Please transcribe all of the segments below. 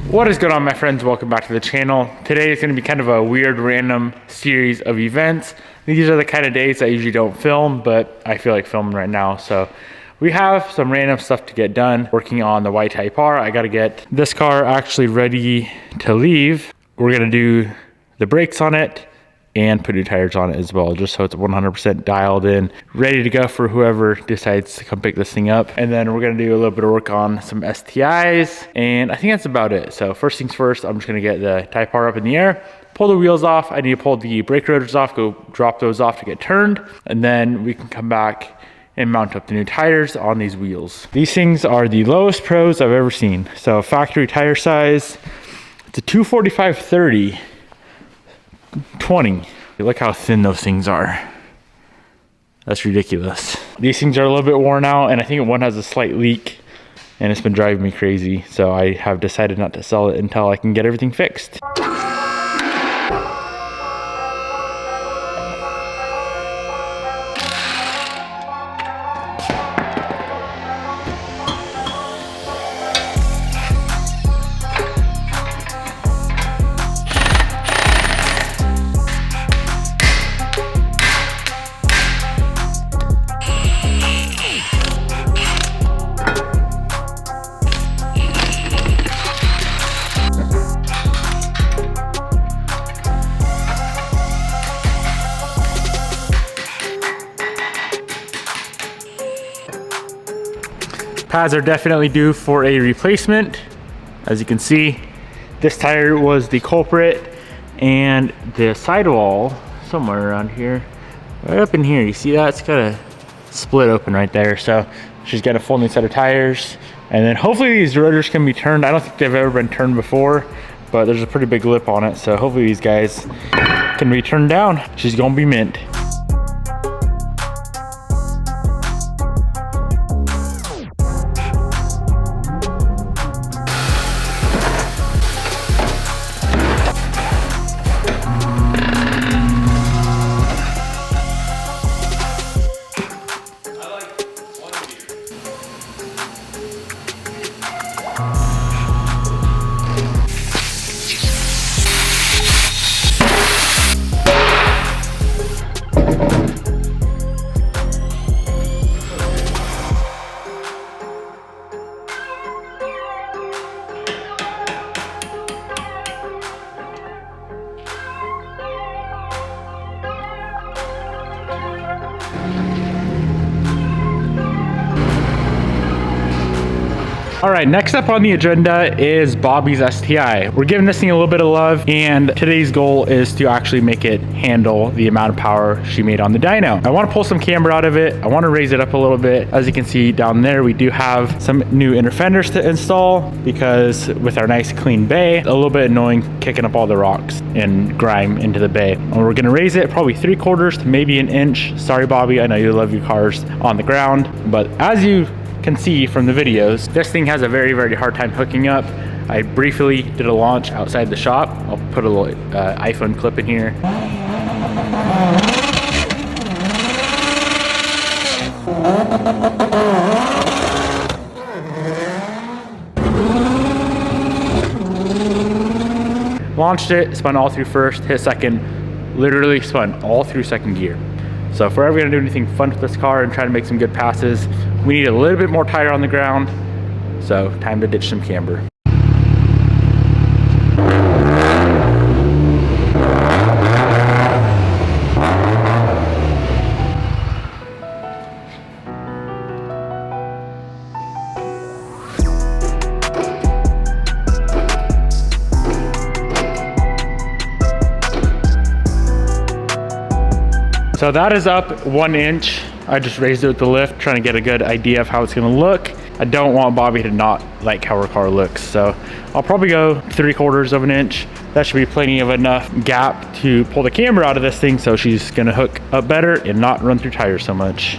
What is going on, my friends? Welcome back to the channel. Today is going to be kind of a weird random series of events. These are the kind of days I usually don't film, but I feel like filming right now. So we have some random stuff to get done. Working on the white Type R. I got to get this car actually ready to leave. We're going to do the brakes on it and put new tires on it as well, just so it's 100% dialed in, ready to go for whoever decides to come pick this thing up. And then we're gonna do a little bit of work on some STIs, and I think that's about it. So first things first, I'm just gonna get the Type R up in the air, pull the wheels off. I need to pull the brake rotors off, go drop those off to get turned, and then we can come back and mount up the new tires on these wheels. These things are the lowest pros I've ever seen. So factory tire size, it's a 245/30. 20. Look how thin those things are. That's ridiculous. These things are a little bit worn out, and I think one has a slight leak, and it's been driving me crazy. So I have decided not to sell it until I can get everything fixed. Pads are definitely due for a replacement. As you can see, this tire was the culprit, and the sidewall somewhere around here, right up in here, you see that? It's got a split open right there. So she's got a full new set of tires, and then hopefully these rotors can be turned. I don't think they've ever been turned before, but there's a pretty big lip on it, so hopefully these guys can be turned down. She's gonna be mint. All right, next up on the agenda is Bobby's STI. We're giving this thing a little bit of love, and today's goal is to actually make it handle the amount of power she made on the dyno. I want to pull some camber out of it. I want to raise it up a little bit. As you can see down there, we do have some new inner fenders to install, because with our nice clean bay, a little bit annoying kicking up all the rocks and grime into the bay. And we're gonna raise it probably 3/4 to maybe an inch. Sorry, Bobby, I know you love your cars on the ground, but as you can see from the videos, this thing has a very, very hard time hooking up. I briefly did a launch outside the shop. I'll put a little iPhone clip in here. Launched it, spun all through first, hit second, literally spun all through second gear. So if we're ever gonna do anything fun with this car and try to make some good passes, we need a little bit more tire on the ground. So time to ditch some camber. So that is up 1 inch. I just raised it with the lift, trying to get a good idea of how it's gonna look. I don't want Bobby to not like how her car looks, so I'll probably go 3/4 of an inch. That should be plenty of enough gap to pull the camber out of this thing, so she's gonna hook up better and not run through tires so much.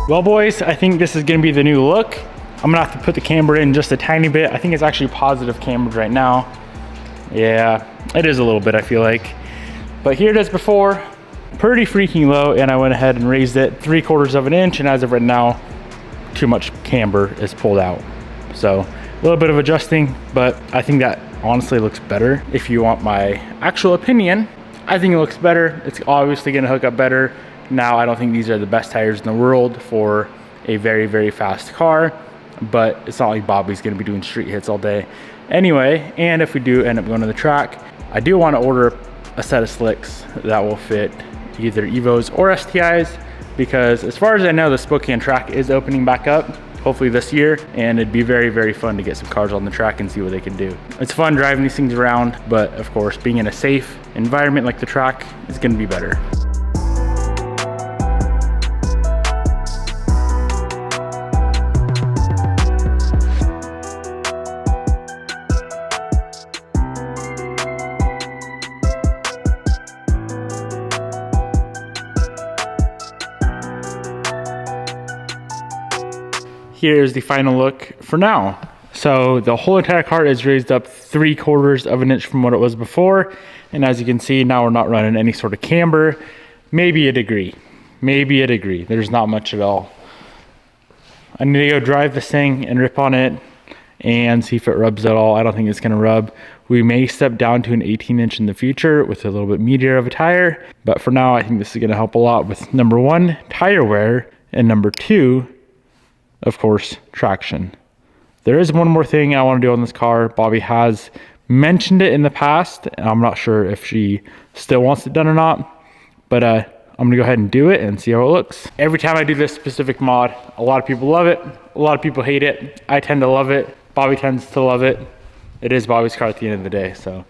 Well boys, I think this is gonna be the new look. I'm gonna have to put the camber in just a tiny bit. I think it's actually positive cambered right now. Yeah, it is a little bit, I feel like. But here it is before, pretty freaking low, and I went ahead and raised it 3/4 of an inch, and as of right now, too much camber is pulled out. So a little bit of adjusting, but I think that honestly looks better. If you want my actual opinion, I think it looks better. It's obviously gonna hook up better. Now, I don't think these are the best tires in the world for a very, very fast car, but it's not like Bobby's gonna be doing street hits all day. Anyway, and if we do end up going to the track, I do wanna order a set of slicks that will fit either Evos or STIs, because as far as I know, the Spokane track is opening back up, hopefully this year, and it'd be very, very fun to get some cars on the track and see what they can do. It's fun driving these things around, but of course, being in a safe environment like the track is gonna be better. Here's the final look for now. So the whole entire car is raised up 3/4 of an inch from what it was before. And as you can see, now we're not running any sort of camber, maybe a degree, maybe a degree. There's not much at all. I need to go drive this thing and rip on it and see if it rubs at all. I don't think it's gonna rub. We may step down to an 18-inch in the future with a little bit meatier of a tire. But for now, I think this is gonna help a lot with number 1, tire wear, and number 2, of course, traction. There is one more thing I want to do on this car. Bobby has mentioned it in the past, and I'm not sure if she still wants it done or not, but I'm gonna go ahead and do it and see how it looks. Every time I do this specific mod, a lot of people love it, a lot of people hate it. I tend to love it. Bobby tends to love it. It is Bobby's car at the end of the day, so.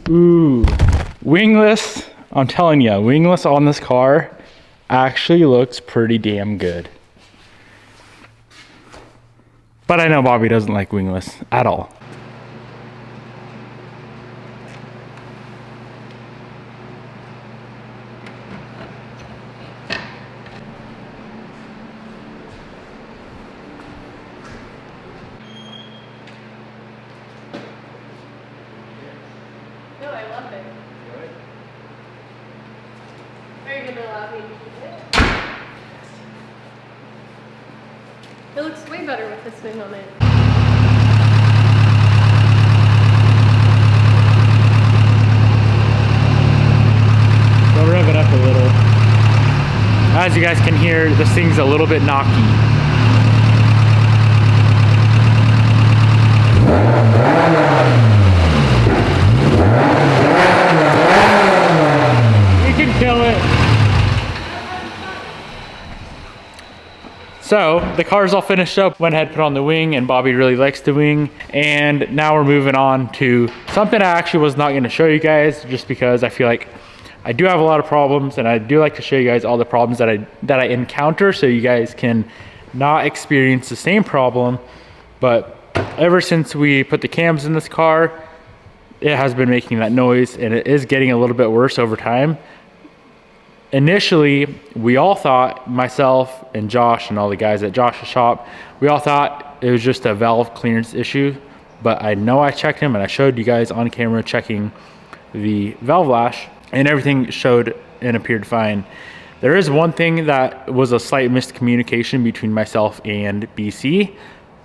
Ooh, wingless. I'm telling you, wingless on this car actually looks pretty damn good. But I know Bobby doesn't like wingless at all. No, I love it. Are you gonna allow me to keep it? It looks way better with this wing on it. Go rev it up a little. As you guys can hear, this thing's a little bit knocky. You can kill it. So the car's all finished up, went ahead, put on the wing, and Bobby really likes the wing. And now we're moving on to something I actually was not gonna show you guys, just because I feel like I do have a lot of problems, and I do like to show you guys all the problems that I encounter, so you guys can not experience the same problem. But ever since we put the cams in this car, it has been making that noise, and it is getting a little bit worse over time. Initially, we all thought, myself and Josh and all the guys at Josh's shop, we all thought it was just a valve clearance issue. But I know I checked him, and I showed you guys on camera checking the valve lash, and everything showed and appeared fine. There is one thing that was a slight miscommunication between myself and BC,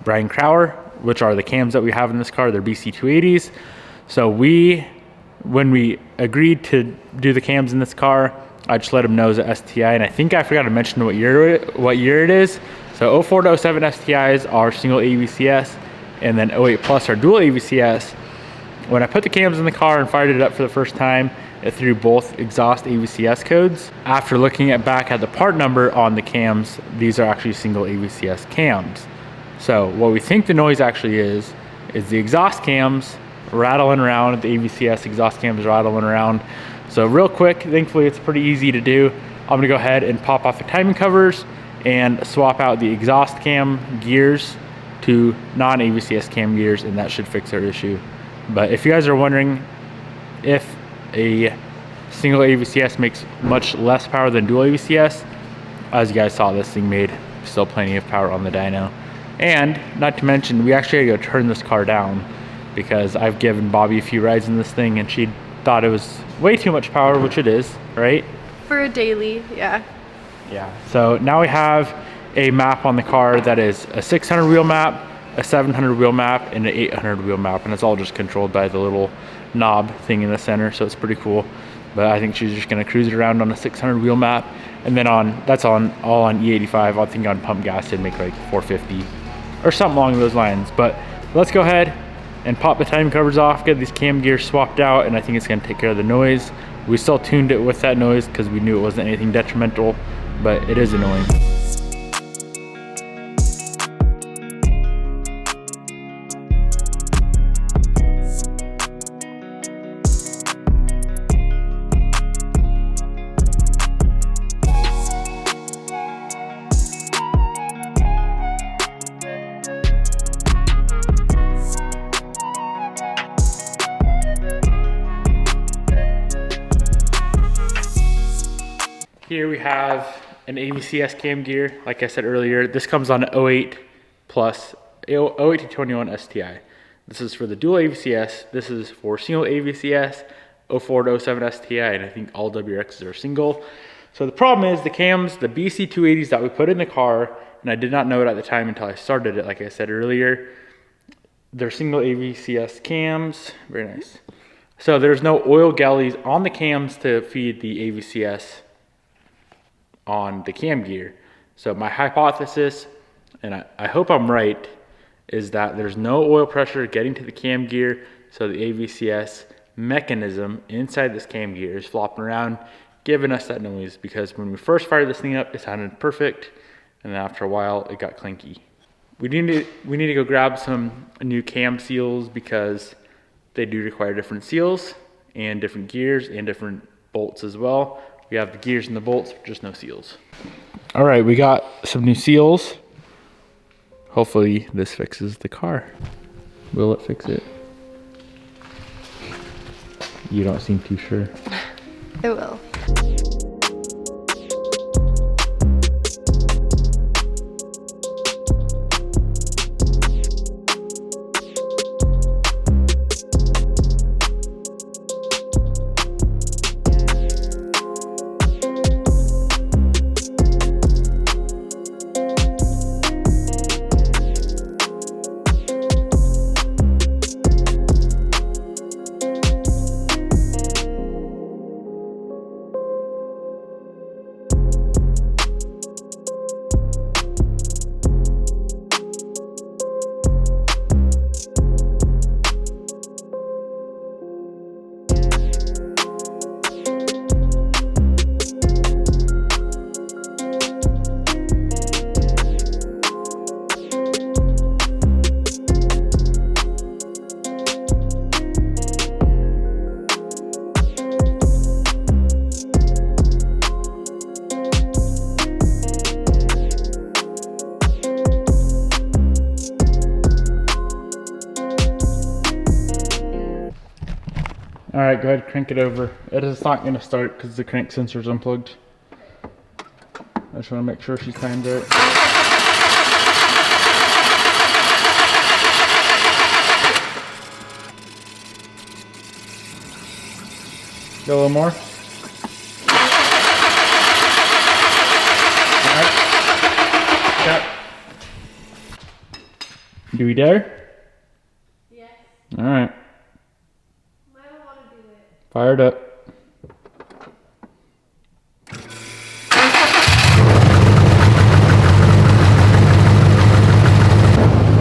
Brian Crowder, which are the cams that we have in this car. They're BC 280s. So when we agreed to do the cams in this car, I just let him know it's a STI, and I think I forgot to mention what year it is. So 04 to 07 STIs are single AVCS, and then 08 plus are dual AVCS. When I put the cams in the car and fired it up for the first time, it threw both exhaust AVCS codes. After looking back at the part number on the cams, these are actually single AVCS cams. So what we think the noise actually is the exhaust cams rattling around, the AVCS exhaust cams rattling around. So real quick, thankfully it's pretty easy to do. I'm gonna go ahead and pop off the timing covers and swap out the exhaust cam gears to non-AVCS cam gears, and that should fix our issue. But if you guys are wondering if a single AVCS makes much less power than dual AVCS, as you guys saw, this thing made still plenty of power on the dyno. And not to mention, we actually had to go turn this car down because I've given Bobby a few rides in this thing and she thought it was way too much power, which it is, right? For a daily, yeah. Yeah, so now we have a map on the car that is a 600 wheel map, a 700 wheel map, and an 800 wheel map, and it's all just controlled by the little knob thing in the center, so it's pretty cool. But I think she's just gonna cruise it around on a 600 wheel map, and then that's all on E85. I think on pump gas it'd make like 450 or something along those lines. But let's go ahead and pop the time covers off, get these cam gears swapped out, and I think it's gonna take care of the noise. We still tuned it with that noise because we knew it wasn't anything detrimental, but it is annoying. Here we have an AVCS cam gear. Like I said earlier, this comes on 08 plus 08 to 21 STI. This is for the dual AVCS. This is for single AVCS, 04 to 07 STI, and I think all WRXs are single. So the problem is the cams, the BC 280s that we put in the car, and I did not know it at the time until I started it, like I said earlier, they're single AVCS cams. Very nice. So there's no oil galleys on the cams to feed the AVCS on the cam gear. So my hypothesis, and I hope I'm right, is that there's no oil pressure getting to the cam gear, so the AVCS mechanism inside this cam gear is flopping around, giving us that noise, because when we first fired this thing up, it sounded perfect, and then after a while, it got clinky. We need to go grab some new cam seals because they do require different seals and different gears and different bolts as well. We have the gears and the bolts, just no seals. All right, we got some new seals. Hopefully this fixes the car. Will it fix it? You don't seem too sure. It will. All right, go ahead, crank it over. It is not gonna start because the crank sensor's unplugged. I just wanna make sure she's timed right. Go a little more. All right. Yep. Do we dare? Yes. All right. I don't want to do it. Fired up.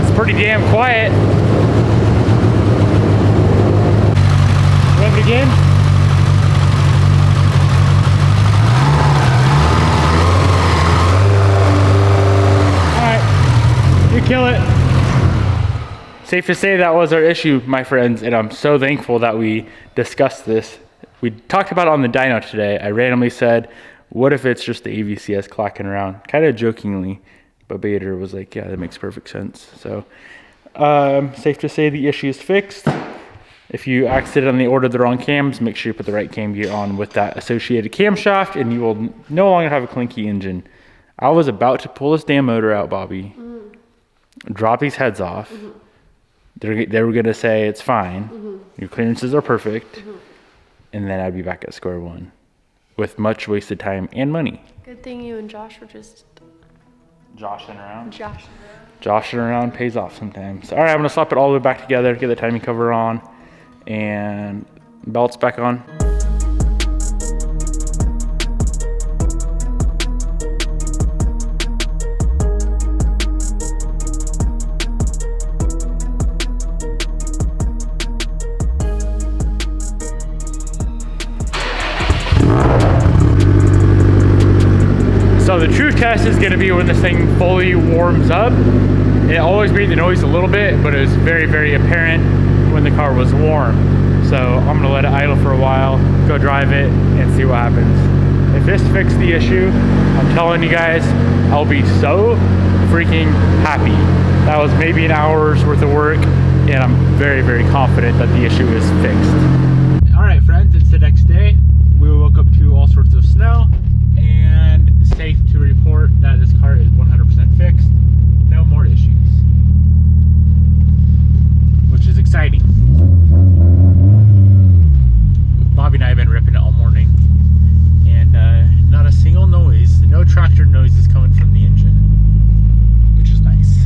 It's pretty damn quiet. Run it again. Alright, you kill it. Safe to say that was our issue, my friends, and I'm so thankful that we discussed this. We talked about it on the dyno today. I randomly said, what if it's just the AVCS clacking around? Kind of jokingly, but Bader was like, yeah, that makes perfect sense. So, safe to say the issue is fixed. If you accidentally ordered the wrong cams, make sure you put the right cam gear on with that associated camshaft, and you will no longer have a clinky engine I was about to pull this damn motor out, Bobby. Drop these heads off. They were gonna say it's fine. Your clearances are perfect. And then I'd be back at square one with much wasted time and money. Good thing you and Josh were just Joshing around. Joshing. Around pays off sometimes. All right, I'm gonna slap it all the way back together, get the timing cover on, and belts back on. So the true test is gonna be when this thing fully warms up. It always made the noise a little bit, but it was very, very apparent when the car was warm. So I'm gonna let it idle for a while, go drive it, and see what happens. If this fixed the issue, I'm telling you guys, I'll be so freaking happy. That was maybe an hour's worth of work, and I'm very, very confident that the issue is fixed. All right, friends, it's the next day. We woke up to all sorts of snow, and safe to report that this car is 100% fixed. No more issues, which is exciting. Bobby and I have been ripping it all morning, and not a single noise, no tractor noise is coming from the engine, which is nice.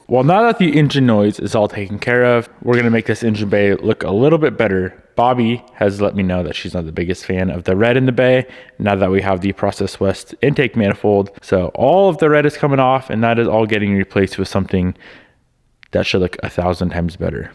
Well, now that the engine noise is all taken care of, we're gonna make this engine bay look a little bit better. Bobby has let me know that she's not the biggest fan of the red in the bay, now that we have the Process West intake manifold. So all of the red is coming off, and that is all getting replaced with something that should look 1,000 times better.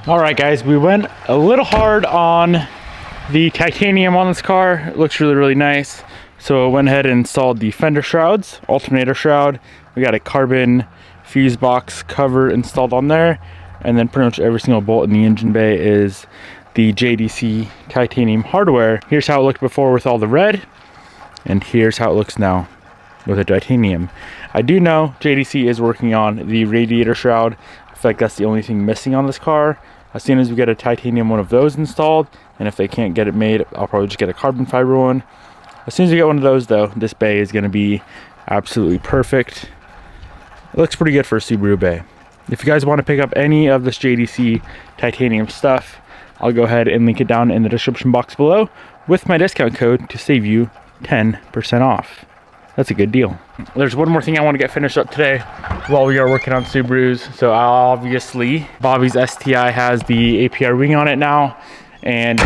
All right, guys, we went a little hard on the titanium on this car. It looks really, really nice. So I went ahead and installed the fender shrouds, alternator shroud. We got a carbon fuse box cover installed on there. And then pretty much every single bolt in the engine bay is the JDC titanium hardware. Here's how it looked before with all the red. And here's how it looks now with the titanium. I do know JDC is working on the radiator shroud. I feel like that's the only thing missing on this car. As soon as we get a titanium one of those installed, and if they can't get it made, I'll probably just get a carbon fiber one. As soon as we get one of those though, this bay is gonna be absolutely perfect. It looks pretty good for a Subaru bay. If you guys wanna pick up any of this JDC titanium stuff, I'll go ahead and link it down in the description box below with my discount code to save you 10% off. That's a good deal. There's one more thing I want to get finished up today while we are working on Subarus. So obviously Bobby's STI has the APR wing on it now, and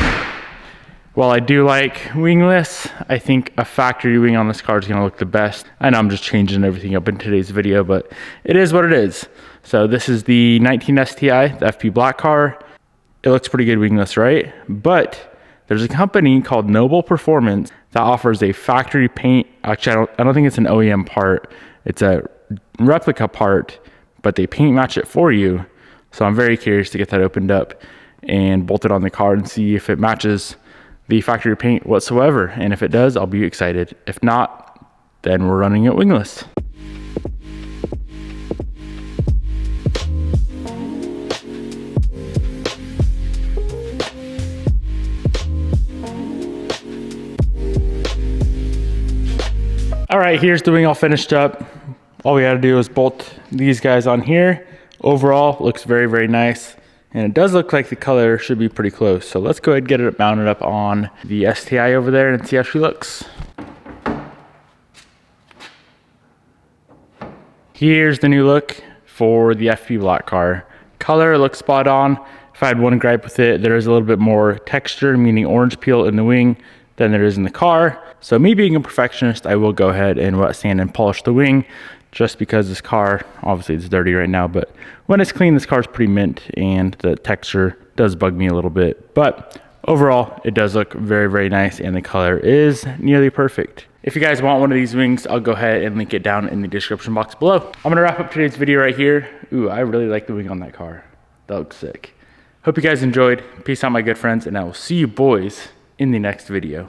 while I do like wingless, I think a factory wing on this car is going to look the best. I know I'm just changing everything up in today's video, but it is what it is. So this is the 19 STI, the FP black car. It looks pretty good wingless, right? But there's a company called Noble Performance that offers a factory paint. Actually, I don't think it's an OEM part. It's a replica part, but they paint match it for you. So I'm very curious to get that opened up and bolted on the car and see if it matches the factory paint whatsoever. And if it does, I'll be excited. If not, then we're running it wingless. All right, here's the wing all finished up. All we had to do is bolt these guys on here. Overall, looks very, very nice. And it does look like the color should be pretty close. So let's go ahead and get it mounted up on the STI over there and see how she looks. Here's the new look for the FP Black car. Color looks spot on. If I had one gripe with it, there is a little bit more texture, meaning orange peel in the wing than there is in the car. So me being a perfectionist, I will go ahead and wet sand and polish the wing, just because this car, obviously it's dirty right now, but when it's clean, this car's pretty mint and the texture does bug me a little bit. But overall, it does look very, very nice and the color is nearly perfect. If you guys want one of these wings, I'll go ahead and link it down in the description box below. I'm gonna wrap up today's video right here. Ooh, I really like the wing on that car. That looks sick. Hope you guys enjoyed. Peace out, my good friends, and I will see you boys in the next video.